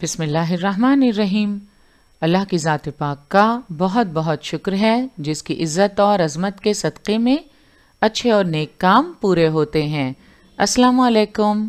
بسم اللہ الرحمن الرحیم۔ اللہ کی ذات پاک کا بہت بہت شکر ہے جس کی عزت اور عظمت کے صدقے میں اچھے اور نیک کام پورے ہوتے ہیں۔ السلام علیکم۔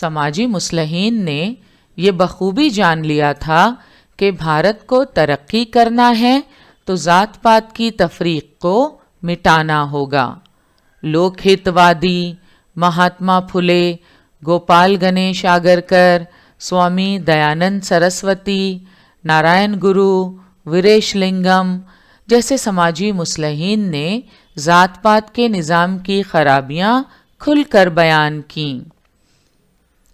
سماجی مصلحین نے یہ بخوبی جان لیا تھا کہ بھارت کو ترقی کرنا ہے تو ذات پات کی تفریق کو مٹانا ہوگا۔ لوک ہتوادی مہاتما پھولے، گوپال گنیش آگرکر، سوامی دیانند سرسوتی، نارائن گرو، وریش لنگم جیسے سماجی مصلحین نے ذات پات کے نظام کی خرابیاں کھل کر بیان کیں۔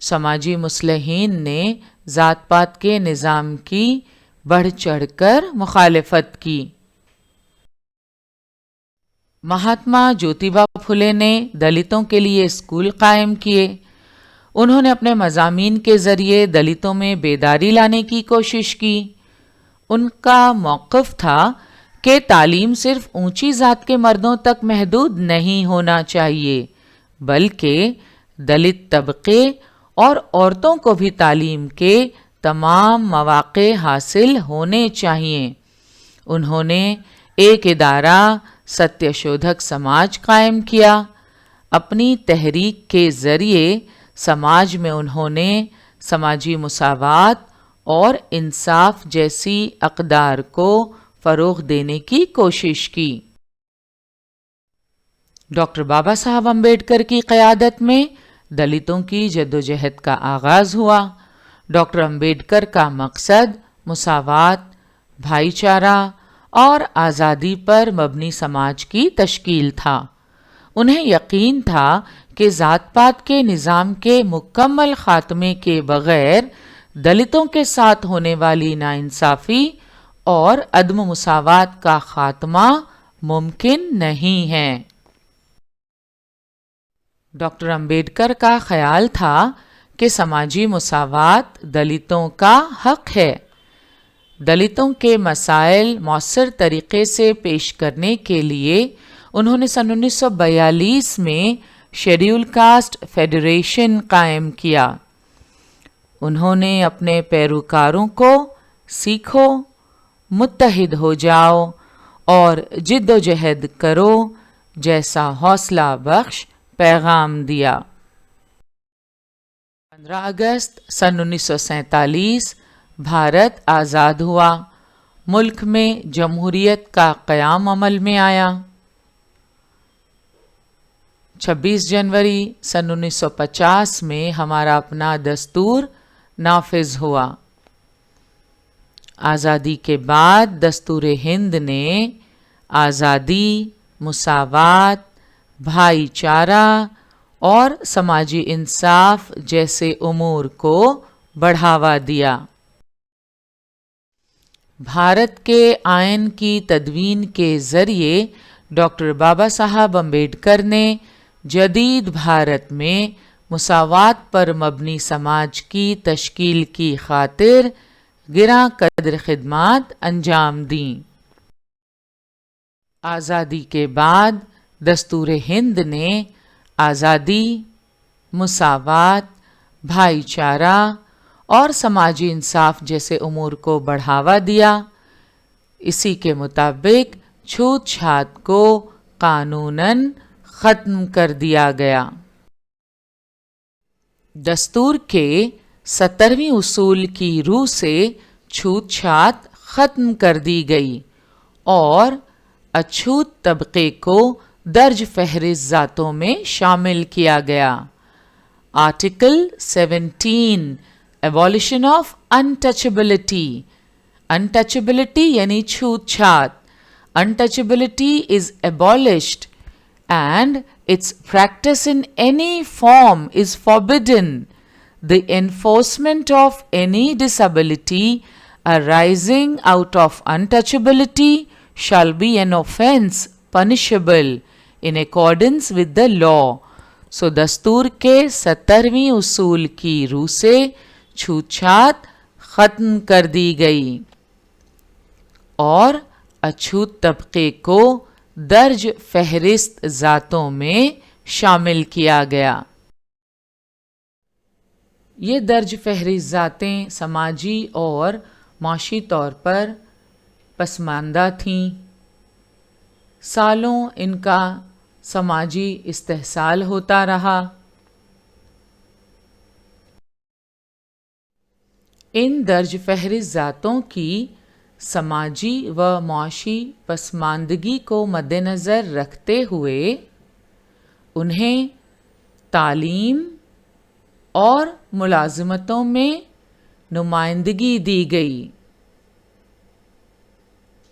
سماجی مصلحین نے ذات پات کے نظام کی بڑھ چڑھ کر مخالفت کی۔ مہاتما جیوتیبا پھولے نے دلتوں کے لیے اسکول قائم کیے۔ انہوں نے اپنے مضامین کے ذریعے دلتوں میں بیداری لانے کی کوشش کی۔ ان کا موقف تھا کہ تعلیم صرف اونچی ذات کے مردوں تک محدود نہیں ہونا چاہیے، بلکہ دلت طبقے اور عورتوں کو بھی تعلیم کے تمام مواقع حاصل ہونے چاہیے۔ انہوں نے ایک ادارہ ستیہ شودھک سماج قائم کیا۔ اپنی تحریک کے ذریعے سماج میں انہوں نے سماجی مساوات اور انصاف جیسی اقدار کو فروغ دینے کی کوشش کی۔ ڈاکٹر بابا صاحب امبیڈکر کی قیادت میں دلتوں کی جدوجہد کا آغاز ہوا۔ ڈاکٹر امبیڈکر کا مقصد مساوات، بھائی چارہ اور آزادی پر مبنی سماج کی تشکیل تھا۔ انہیں یقین تھا کہ ذات پات کے نظام کے مکمل خاتمے کے بغیر دلتوں کے ساتھ ہونے والی ناانصافی اور عدم مساوات کا خاتمہ ممکن نہیں ہے۔ ڈاکٹر امبیڈکر کا خیال تھا کہ سماجی مساوات دلتوں کا حق ہے۔ دلتوں کے مسائل مؤثر طریقے سے پیش کرنے کے لیے انہوں نے سن 1942 میں شیڈیول کاسٹ فیڈریشن قائم کیا۔ انہوں نے اپنے پیروکاروں کو سیکھو، متحد ہو جاؤ اور جد و جہد کرو جیسا حوصلہ بخش پیغام دیا۔ 15 اگست سن 1947 بھارت آزاد ہوا۔ ملک میں جمہوریت کا قیام عمل میں آیا۔ 26 جنوری سن 1950 میں ہمارا اپنا دستور نافذ ہوا۔ آزادی کے بعد دستور ہند نے آزادی، مساوات، بھائی چارہ اور سماجی انصاف جیسے امور کو بڑھاوا دیا۔ بھارت کے آئین کی تدوین کے ذریعے ڈاکٹر بابا صاحب امبیڈکر نے جدید بھارت میں مساوات پر مبنی سماج کی تشکیل کی خاطر گراں قدر خدمات انجام دیں۔ آزادی کے بعد دستور ہند نے آزادی، مساوات، بھائی چارہ اور سماجی انصاف جیسے امور کو بڑھاوا دیا۔ اسی کے مطابق چھوت چھات کو قانوناً ختم کر دیا گیا۔ دستور کے 17ویں اصول کی روح سے چھوت چھات ختم کر دی گئی اور اچھوت طبقے کو درج فہرست ذاتوں میں شامل کیا گیا۔ Article 17 ایبولیشن of انٹچبلٹی۔ انٹچبلٹی یعنی چھوت چھات۔ انٹچبلٹی از abolished and its practice in any form is forbidden. The enforcement of any disability arising out of untouchability shall be an offense punishable in accordance with the law. So دستور کے 17ویں اصول کی روح سے چھوت چھات ختم کر دی گئی اور اچھوت طبقے کو درج فہرست ذاتوں میں شامل کیا گیا۔ یہ درج فہرست ذاتیں سماجی اور معاشی طور پر پسماندہ تھیں۔ سالوں ان کا سماجی استحصال ہوتا رہا۔ ان درج فہرست ذاتوں کی سماجی و معاشی پسماندگی کو مد نظر رکھتے ہوئے انہیں تعلیم اور ملازمتوں میں نمائندگی دی گئی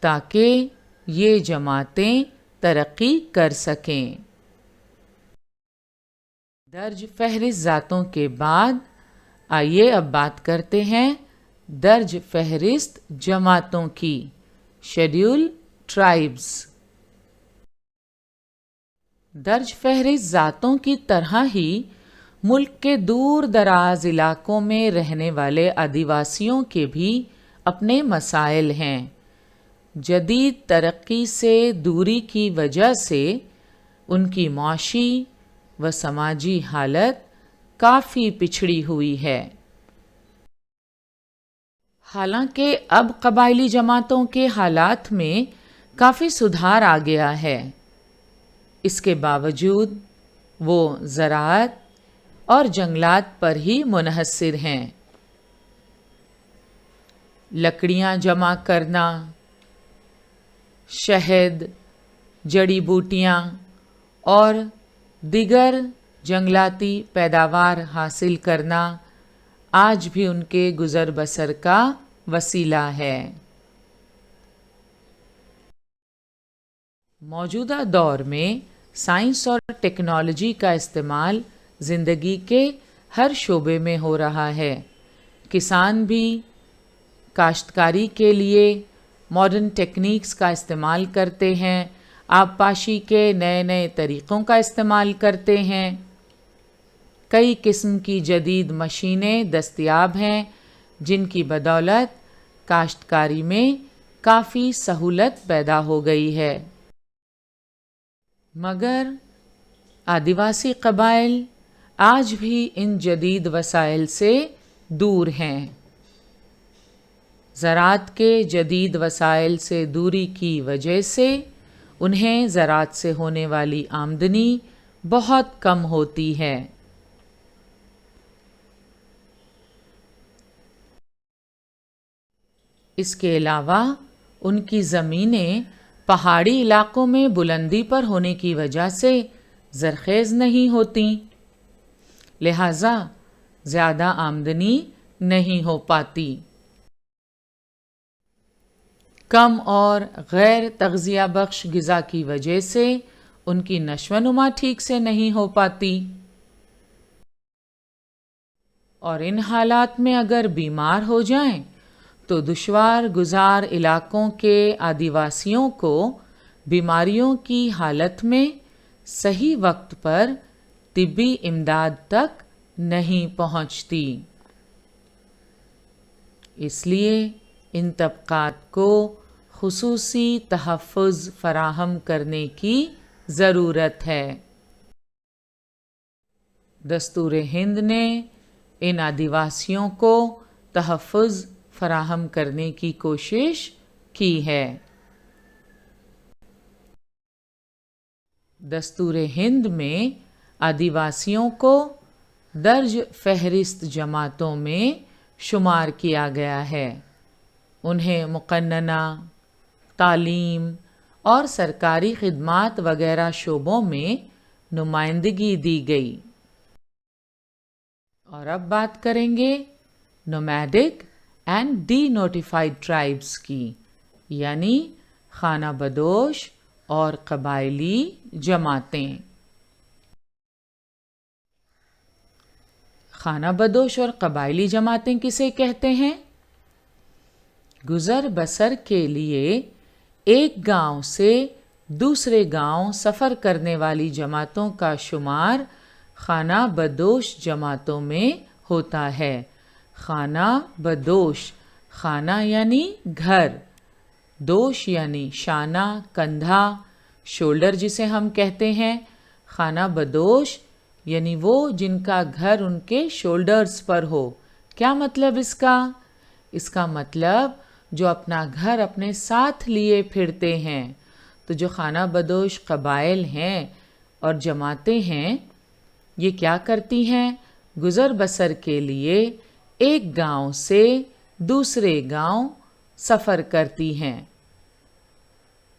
تاکہ یہ جماعتیں ترقی کر سکیں۔ درج فہرست ذاتوں کے بعد آئیے اب بات کرتے ہیں درج فہرست جماعتوں کی، شیڈیول ٹرائبز۔ درج فہرست ذاتوں کی طرح ہی ملک کے دور دراز علاقوں میں رہنے والے آدیواسیوں کے بھی اپنے مسائل ہیں۔ جدید ترقی سے دوری کی وجہ سے ان کی معاشی و سماجی حالت کافی پچھڑی ہوئی ہے۔ حالانکہ اب قبائلی جماعتوں کے حالات میں کافی سدھار آ گیا ہے، اس کے باوجود وہ زراعت اور جنگلات پر ہی منحصر ہیں۔ لکڑیاں جمع کرنا، شہد، جڑی بوٹیاں اور دیگر جنگلاتی پیداوار حاصل کرنا آج بھی ان کے گزر بسر کا وسیلہ ہے۔ موجودہ دور میں سائنس اور ٹیکنالوجی کا استعمال زندگی کے ہر شعبے میں ہو رہا ہے۔ کسان بھی کاشتکاری کے لیے ماڈرن ٹیکنیکس کا استعمال کرتے ہیں، آبپاشی کے نئے نئے طریقوں کا استعمال کرتے ہیں۔ کئی قسم کی جدید مشینیں دستیاب ہیں جن کی بدولت کاشتکاری میں کافی سہولت پیدا ہو گئی ہے۔ مگر آدیواسی قبائل آج بھی ان جدید وسائل سے دور ہیں۔ زراعت کے جدید وسائل سے دوری کی وجہ سے انہیں زراعت سے ہونے والی آمدنی بہت کم ہوتی ہے۔ اس کے علاوہ ان کی زمینیں پہاڑی علاقوں میں بلندی پر ہونے کی وجہ سے زرخیز نہیں ہوتیں، لہٰذا زیادہ آمدنی نہیں ہو پاتی۔ کم اور غیر تغذیہ بخش غذا کی وجہ سے ان کی نشو و نما ٹھیک سے نہیں ہو پاتی، اور ان حالات میں اگر بیمار ہو جائیں تو دشوار گزار علاقوں کے آدیواسیوں کو بیماریوں کی حالت میں صحیح وقت پر طبی امداد تک نہیں پہنچتی۔ اس لیے ان طبقات کو خصوصی تحفظ فراہم کرنے کی ضرورت ہے۔ دستور ہند نے ان آدیواسیوں کو تحفظ فراہم کرنے کی کوشش کی ہے۔ دستور ہند میں آدیواسیوں کو درج فہرست جماعتوں میں شمار کیا گیا ہے۔ انہیں مقننہ تعلیم اور سرکاری خدمات وغیرہ شعبوں میں نمائندگی دی گئی۔ اور اب بات کریں گے nomadic and D notified tribes کی، یعنی خانہ بدوش اور قبائلی جماعتیں۔ خانہ بدوش اور قبائلی جماعتیں کسے کہتے ہیں؟ گزر بسر کے لیے ایک گاؤں سے دوسرے گاؤں سفر کرنے والی جماعتوں کا شمار خانہ بدوش جماعتوں میں ہوتا ہے۔ خانہ بدوش، خانہ یعنی گھر، دوش یعنی شانہ، کندھا، شولڈر جسے ہم کہتے ہیں۔ خانہ بدوش یعنی وہ جن کا گھر ان کے شولڈرز پر ہو۔ کیا مطلب اس کا؟ اس کا مطلب جو اپنا گھر اپنے ساتھ لیے پھرتے ہیں۔ تو جو خانہ بدوش قبائل ہیں اور جماعتیں ہیں، یہ کیا کرتی ہیں؟ گزر بسر کے لیے ایک گاؤں سے دوسرے گاؤں سفر کرتی ہیں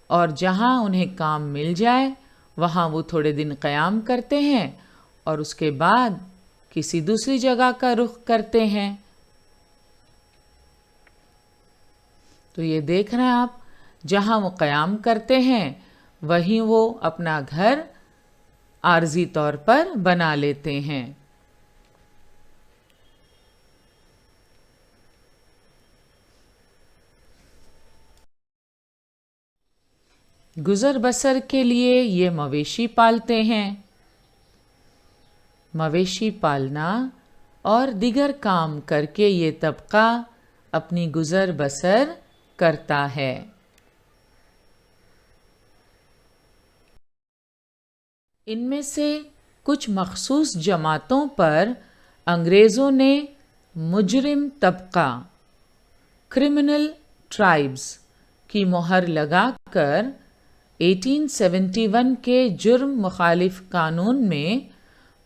اور جہاں انہیں کام مل جائے وہاں وہ تھوڑے دن قیام کرتے ہیں اور اس کے بعد کسی دوسری جگہ کا رخ کرتے ہیں۔ تو یہ دیکھ رہے ہیں آپ، جہاں وہ قیام کرتے ہیں وہیں وہ اپنا گھر عارضی طور پر بنا لیتے ہیں۔ گزر بسر کے لیے یہ مویشی پالتے ہیں۔ مویشی پالنا اور دیگر کام کر کے یہ طبقہ اپنی گزر بسر کرتا ہے۔ ان میں سے کچھ مخصوص جماعتوں پر انگریزوں نے مجرم طبقہ کرمنل ٹرائبز کی مہر لگا کر 1871 کے جرم مخالف قانون میں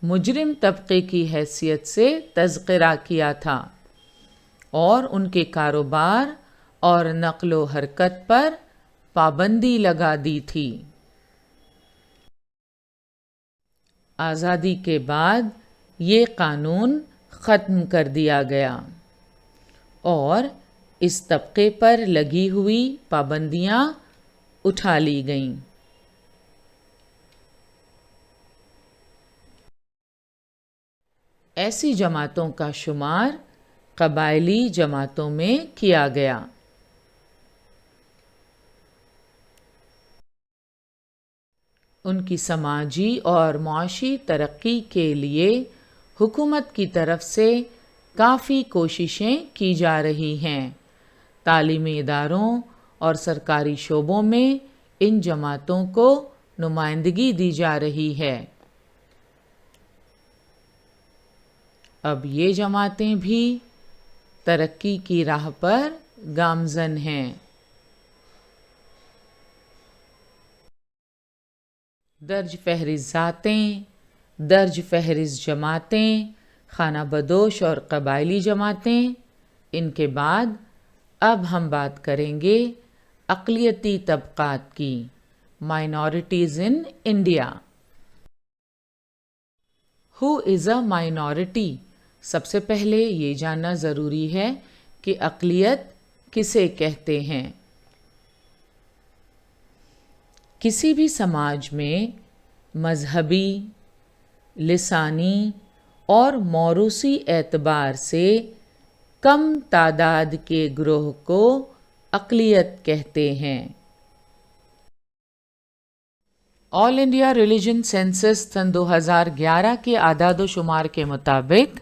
مجرم طبقے کی حیثیت سے تذکرہ کیا تھا اور ان کے کاروبار اور نقل و حرکت پر پابندی لگا دی تھی۔ آزادی کے بعد یہ قانون ختم کر دیا گیا اور اس طبقے پر لگی ہوئی پابندیاں اٹھا لی گئیں۔ ایسی جماعتوں کا شمار قبائلی جماعتوں میں کیا گیا۔ ان کی سماجی اور معاشی ترقی کے لیے حکومت کی طرف سے کافی کوششیں کی جا رہی ہیں۔ تعلیمی اداروں اور سرکاری شعبوں میں ان جماعتوں کو نمائندگی دی جا رہی ہے۔ اب یہ جماعتیں بھی ترقی کی راہ پر گامزن ہیں۔ درج فہرست ذاتیں، درج فہرست جماعتیں، خانہ بدوش اور قبائلی جماعتیں۔ ان کے بعد اب ہم بات کریں گے اقلیتی طبقات کی، minorities in India. Who is a minority? سب سے پہلے یہ جاننا ضروری ہے کہ اقلیت کسے کہتے ہیں۔ کسی بھی سماج میں مذہبی، لسانی اور موروثی اعتبار سے کم تعداد کے گروہ کو اقلیت کہتے ہیں۔ آل انڈیا ریلیجن سینسس سن 2011 کے اعداد و شمار کے مطابق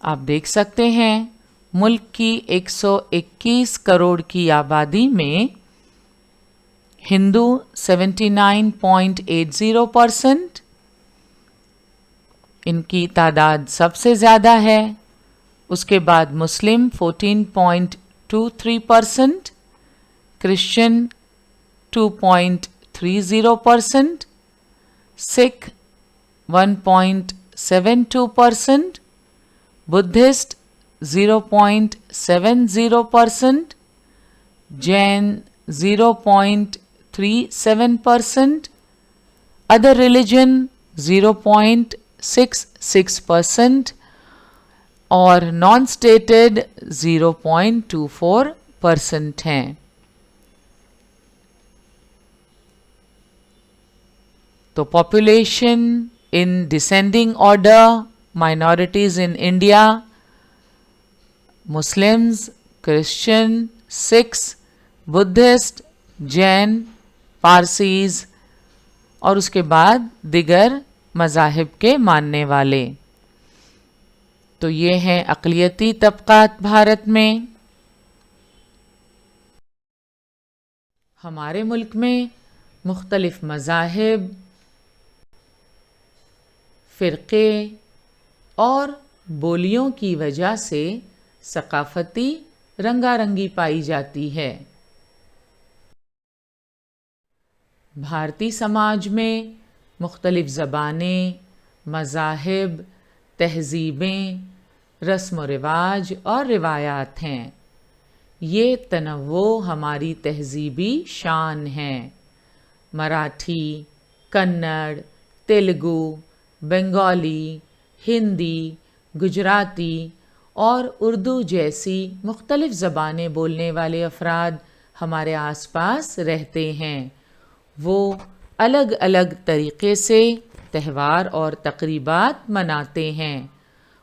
آپ دیکھ سکتے ہیں ملک کی 121 کروڑ کی آبادی میں ہندو 79.80%، ان کی تعداد سب سے زیادہ ہے۔ اس کے بعد مسلم 14.23%، Christian 2.30%، Sikh 1.72%، Buddhist 0.70%، Jain 0.37%، other religion 0.66% اور نان اسٹیٹڈ 0.24% ہیں۔ تو population in descending order, minorities in India: Muslims, Christian, Sikhs, Buddhist, Jain, Parsis اور اس کے بعد دیگر مذاہب کے ماننے والے۔ تو یہ ہیں اقلیتی طبقات بھارت میں۔ ہمارے ملک میں مختلف مذاہب، فرقے اور بولیوں کی وجہ سے ثقافتی رنگا رنگی پائی جاتی ہے۔ بھارتی سماج میں مختلف زبانیں، مذاہب، تہذیبیں، رسم و رواج اور روایات ہیں۔ یہ تنوع ہماری تہذیبی شان ہے۔ مراٹھی، کنڑ، تیلگو، بنگالی، ہندی، گجراتی اور اردو جیسی مختلف زبانیں بولنے والے افراد ہمارے آس پاس رہتے ہیں۔ وہ الگ الگ طریقے سے تہوار اور تقریبات مناتے ہیں۔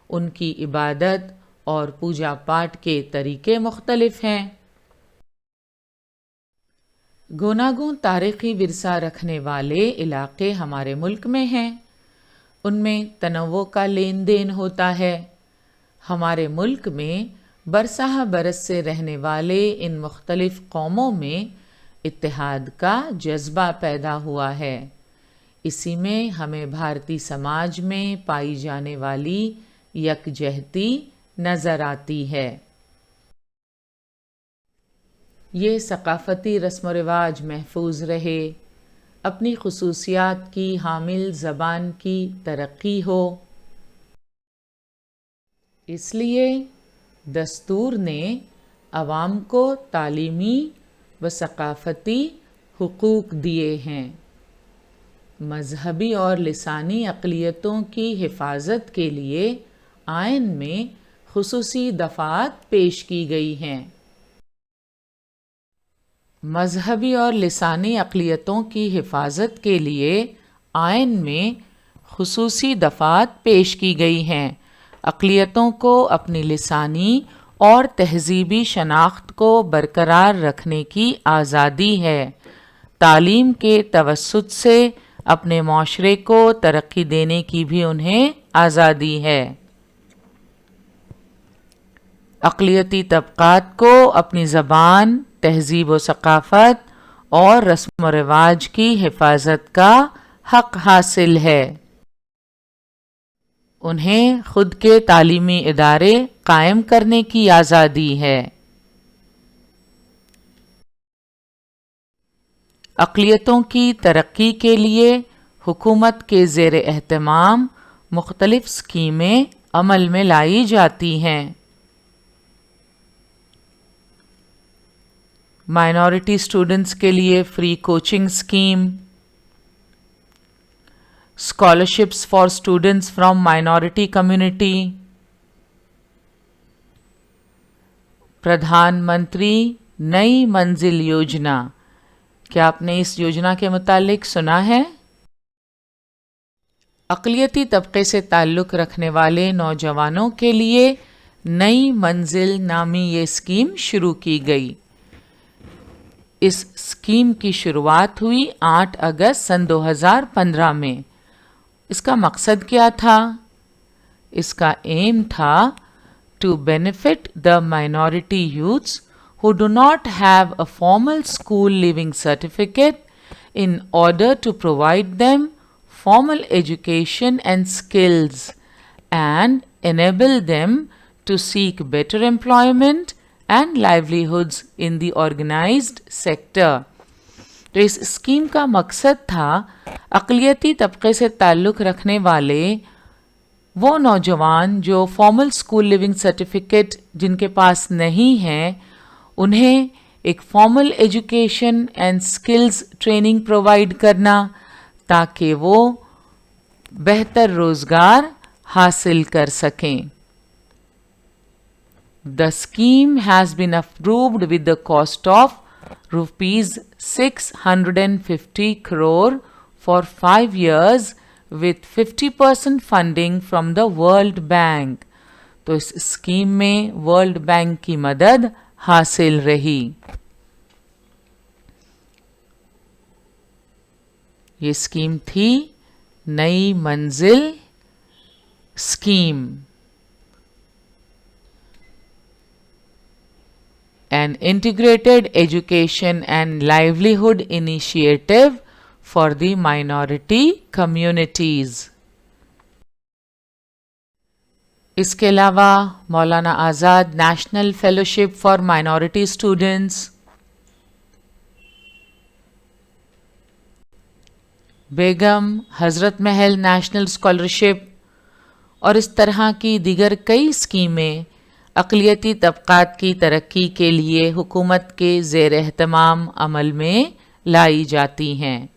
ان کی عبادت اور پوجا پاٹ کے طریقے مختلف ہیں۔ گوناگون تاریخی ورثہ رکھنے والے علاقے ہمارے ملک میں ہیں۔ ان میں تنوع کا لین دین ہوتا ہے۔ ہمارے ملک میں برسہ برس سے رہنے والے ان مختلف قوموں میں اتحاد کا جذبہ پیدا ہوا ہے۔ اسی میں ہمیں بھارتی سماج میں پائی جانے والی یکجہتی نظر آتی ہے۔ یہ ثقافتی رسم و رواج محفوظ رہے، اپنی خصوصیات کی حامل زبان کی ترقی ہو۔ اس لیے دستور نے عوام کو تعلیمی و ثقافتی حقوق دیے ہیں۔ مذہبی اور لسانی اقلیتوں کی حفاظت کے لیے آئین میں خصوصی دفعات پیش کی گئی ہیں۔ مذہبی اور لسانی اقلیتوں کی حفاظت کے لیے آئین میں خصوصی دفعات پیش کی گئی ہیں۔ اقلیتوں کو اپنی لسانی اور تہذیبی شناخت کو برقرار رکھنے کی آزادی ہے۔ تعلیم کے توسط سے اپنے معاشرے کو ترقی دینے کی بھی انہیں آزادی ہے۔ اقلیتی طبقات کو اپنی زبان، تہذیب و ثقافت اور رسم و رواج کی حفاظت کا حق حاصل ہے۔ انہیں خود کے تعلیمی ادارے قائم کرنے کی آزادی ہے۔ اقلیتوں کی ترقی کے لیے حکومت کے زیر اہتمام مختلف اسکیمیں عمل میں لائی جاتی ہیں۔ مائنورٹی اسٹوڈنٹس کے لیے free coaching scheme, scholarships for students from minority community, Pradhan Mantri Nai Manzil Yojana. کیا آپ نے اس یوجنا کے متعلق سنا ہے؟ اقلیتی طبقے سے تعلق رکھنے والے نوجوانوں کے لیے نئی منزل نامی یہ اسکیم شروع کی گئی۔ اس اسکیم کی شروعات ہوئی 8 اگست سن 2015 میں۔ اس کا مقصد کیا تھا؟ اس کا ایم تھا to benefit the minority youths who do not have a formal school leaving certificate in order to provide them formal education and skills and enable them to seek better employment and livelihoods in the organized sector۔ تو اس scheme کا مقصد تھا اقلیتی طبقے سے تعلق رکھنے والے وہ نوجوان جو فارمل اسکول لیونگ سرٹیفکیٹ جن کے پاس نہیں ہیں، انہیں ایک formal education and skills training provide کرنا تاکہ وہ بہتر روزگار حاصل کر سکیں۔ The scheme has been approved with the cost of rupees 650 crore for 5 years with 50% funding from the World Bank۔ تو اس اسکیم میں ورلڈ بینک کی مدد حاصل رہی۔ یہ اسکیم تھی نئی منزل scheme, an integrated education and livelihood initiative for the minority communities۔ اس کے علاوہ Maulana Azad National Fellowship for minority students, Begum Hazrat Mahal national scholarship اور اس طرح کی دیگر کئی اسکیمیں اقلیتی طبقات کی ترقی کے لیے حکومت کے زیر اہتمام عمل میں لائی جاتی ہیں۔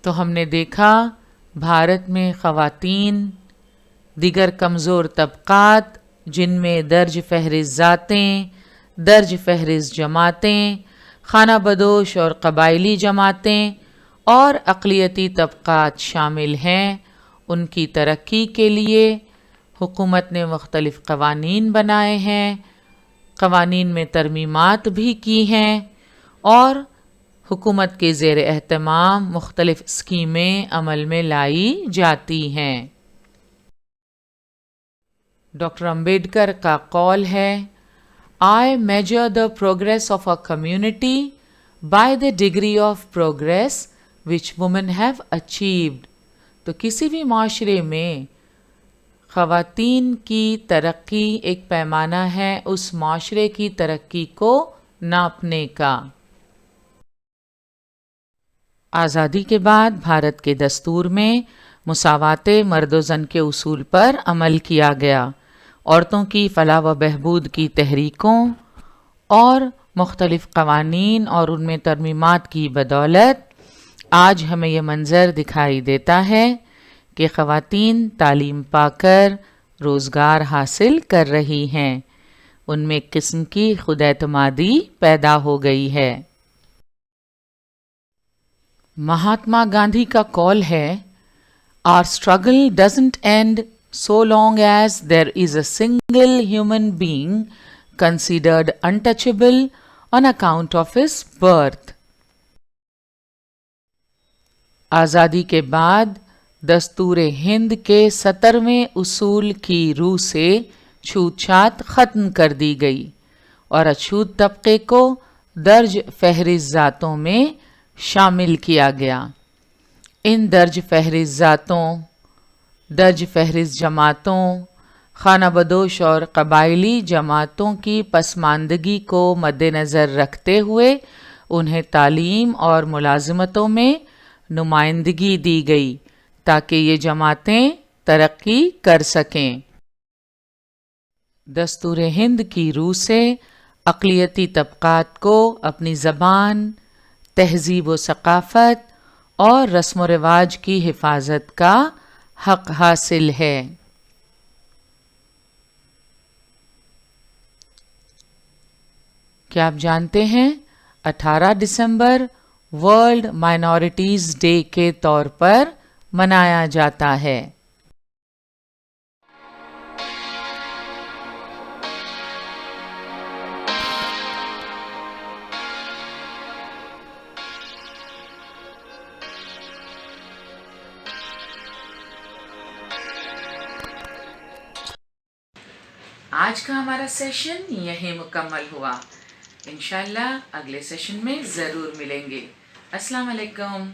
تو ہم نے دیکھا بھارت میں خواتین، دیگر کمزور طبقات جن میں درج فہرست ذاتیں، درج فہرست جماعتیں، خانہ بدوش اور قبائلی جماعتیں اور اقلیتی طبقات شامل ہیں، ان کی ترقی کے لیے حکومت نے مختلف قوانین بنائے ہیں، قوانین میں ترمیمات بھی کی ہیں، اور حکومت کے زیر اہتمام مختلف اسکیمیں عمل میں لائی جاتی ہیں۔ ڈاکٹر امبیڈکر کا قول ہے I measure the progress of a community by the degree of progress which women have achieved۔ تو کسی بھی معاشرے میں خواتین کی ترقی ایک پیمانہ ہے اس معاشرے کی ترقی کو ناپنے کا۔ آزادی کے بعد بھارت کے دستور میں مساوات مرد و زن کے اصول پر عمل کیا گیا۔ عورتوں کی فلاح و بہبود کی تحریکوں اور مختلف قوانین اور ان میں ترمیمات کی بدولت آج ہمیں یہ منظر دکھائی دیتا ہے کہ خواتین تعلیم پا کر روزگار حاصل کر رہی ہیں، ان میں ایک قسم کی خود اعتمادی پیدا ہو گئی ہے۔ مہاتما گاندھی کا قول ہے Our struggle doesn't end so long as there is a single human being considered untouchable on account of his birth۔ آزادی کے بعد دستور ہند کے 17ویں اصول کی روح سے چھوت چھات ختم کر دی گئی اور اچھوت طبقے کو درج فہرست ذاتوں میں شامل کیا گیا۔ ان درج فہرست ذاتوں، درج فہرست جماعتوں، خانہ بدوش اور قبائلی جماعتوں کی پسماندگی کو مد نظر رکھتے ہوئے انہیں تعلیم اور ملازمتوں میں نمائندگی دی گئی تاکہ یہ جماعتیں ترقی کر سکیں۔ دستور ہند کی روح سے اقلیتی طبقات کو اپنی زبان، تہذیب و ثقافت اور رسم و رواج کی حفاظت کا حق حاصل ہے۔ کیا آپ جانتے ہیں 18 دسمبر ورلڈ مائنورٹیز ڈے کے طور پر منایا جاتا ہے۔ آج کا ہمارا سیشن یہیں مکمل ہوا۔ انشاءاللہ اگلے سیشن میں ضرور ملیں گے۔ السلام علیکم۔